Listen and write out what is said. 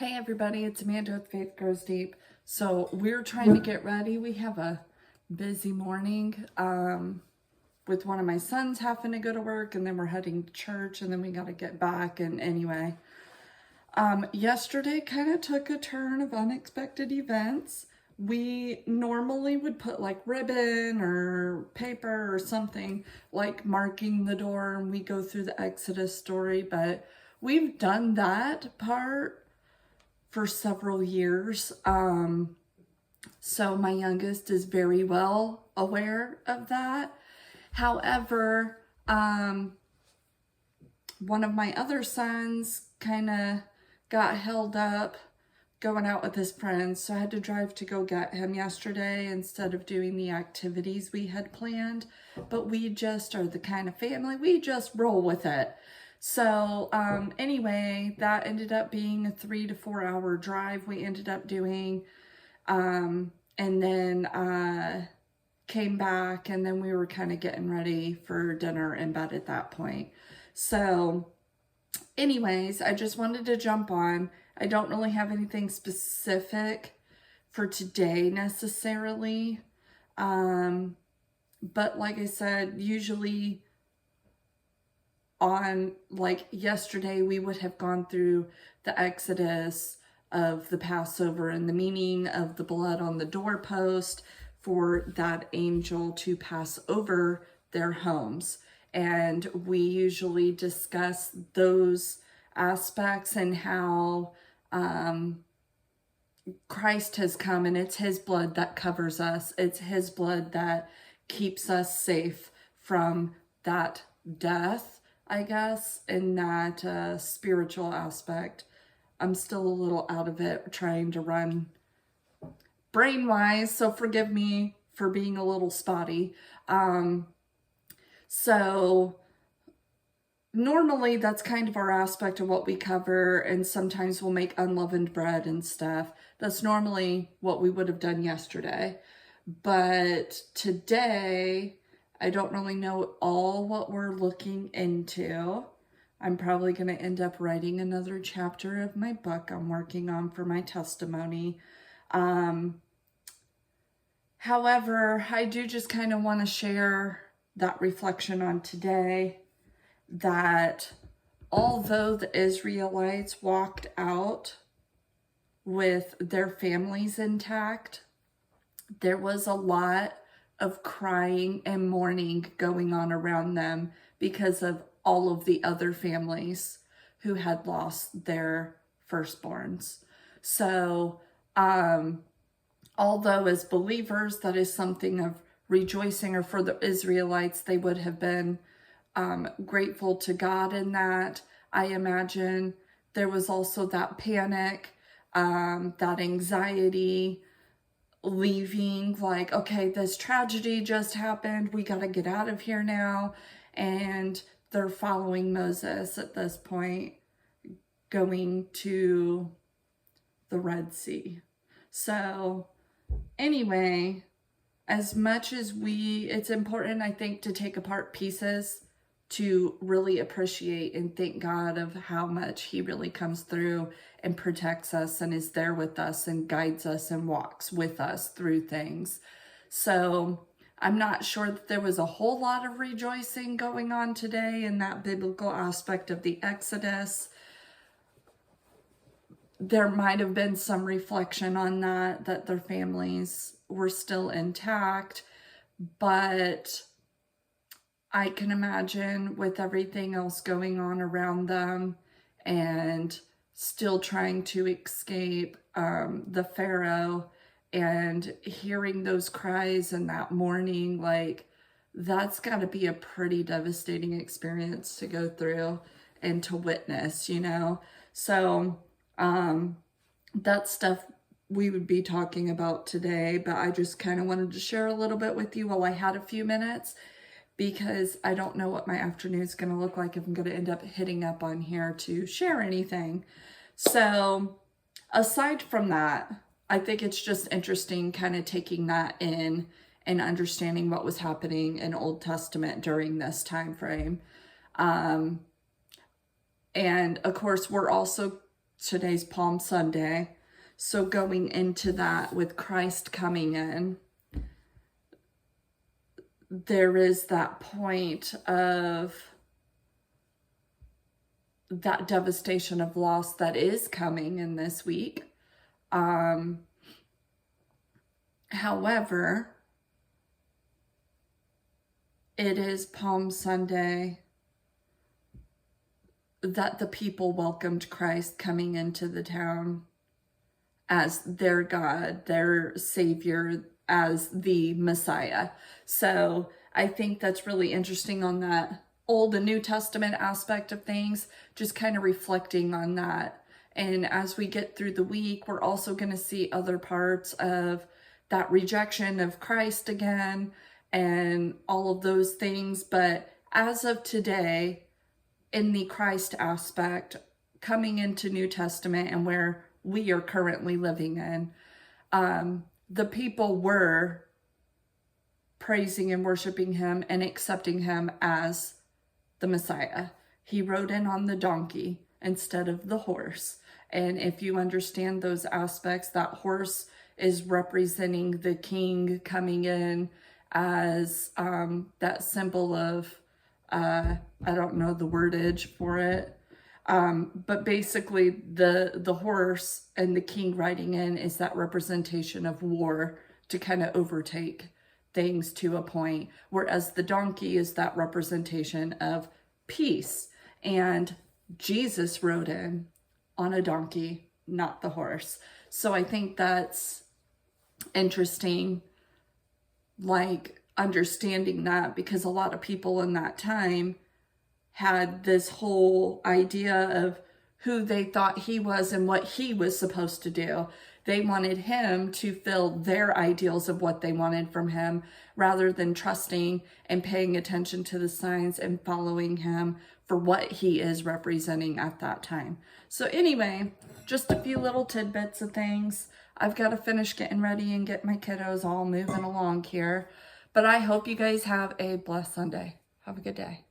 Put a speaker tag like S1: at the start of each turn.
S1: Hey everybody, it's Amanda with Faith Grows Deep. So we're trying to get ready. We have a busy morning with one of my sons having to go to work, and then we're heading to church, and then we got to get back. And anyway, yesterday kind of took a turn of unexpected events. We normally would put like ribbon or paper or something like marking the door, and we go through the Exodus story, but we've done that part for several years. So my youngest is very well aware of that. However, one of my other sons kind of got held up going out with his friends, so I had to drive to go get him yesterday instead of doing the activities we had planned. But we just are the kind of family, we just roll with it. So anyway, that ended up being a 3 to 4 hour drive we ended up doing, and then came back, and then we were kind of getting ready for dinner in bed at that point. So anyways, I just wanted to jump on. I don't really have anything specific for today necessarily, but like I said, usually on like yesterday we would have gone through the Exodus of the Passover and the meaning of the blood on the doorpost for that angel to pass over their homes. And we usually discuss those aspects and how Christ has come, and it's his blood that covers us. It's his blood that keeps us safe from that death, I guess, in that spiritual aspect. I'm still a little out of it, trying to run brain-wise, so forgive me for being a little spotty. So normally that's kind of our aspect of what we cover, and sometimes we'll make unleavened bread and stuff. That's normally what we would have done yesterday. But today, I don't really know all what we're looking into. I'm probably going to end up writing another chapter of my book I'm working on for my testimony. However, I do just kind of want to share that reflection on today, that although the Israelites walked out with their families intact, there was a lot of crying and mourning going on around them because of all of the other families who had lost their firstborns. So, although as believers, that is something of rejoicing, or for the Israelites, they would have been grateful to God in that, I imagine there was also that panic, that anxiety, leaving, like, okay, this tragedy just happened, we got to get out of here now. And they're following Moses at this point, going to the Red Sea. So anyway, as much as it's important, I think, to take apart pieces to really appreciate and thank God of how much he really comes through and protects us and is there with us and guides us and walks with us through things. So I'm not sure that there was a whole lot of rejoicing going on today in that biblical aspect of the Exodus. There might have been some reflection on that their families were still intact, but I can imagine with everything else going on around them and still trying to escape the Pharaoh, and hearing those cries and that mourning, like, that's got to be a pretty devastating experience to go through and to witness, you know? So that stuff we would be talking about today, but I just kind of wanted to share a little bit with you while I had a few minutes, because I don't know what my afternoon is going to look like if I'm going to end up hitting up on here to share anything. So aside from that, I think it's just interesting kind of taking that in and understanding what was happening in Old Testament during this time frame. And of course, we're also today's Palm Sunday. So going into that with Christ coming in, there is that point of that devastation of loss that is coming in this week. However, it is Palm Sunday that the people welcomed Christ coming into the town as their God, their Savior, as the Messiah. So I think that's really interesting on that Old and New Testament aspect of things, just kind of reflecting on that. And as we get through the week, we're also going to see other parts of that rejection of Christ again and all of those things. But as of today, in the Christ aspect, coming into New Testament and where we are currently living in, the people were praising and worshiping him and accepting him as the Messiah. He rode in on the donkey instead of the horse. And if you understand those aspects, that horse is representing the king coming in as that symbol of, I don't know the wordage for it, but basically the horse and the king riding in is that representation of war to kind of overtake things to a point, whereas the donkey is that representation of peace. And Jesus rode in on a donkey, not the horse. So I think that's interesting, like understanding that, because a lot of people in that time had this whole idea of who they thought he was and what he was supposed to do. They wanted him to fill their ideals of what they wanted from him, rather than trusting and paying attention to the signs and following him for what he is representing at that time. So anyway, just a few little tidbits of things. I've got to finish getting ready and get my kiddos all moving along here. But I hope you guys have a blessed Sunday. Have a good day.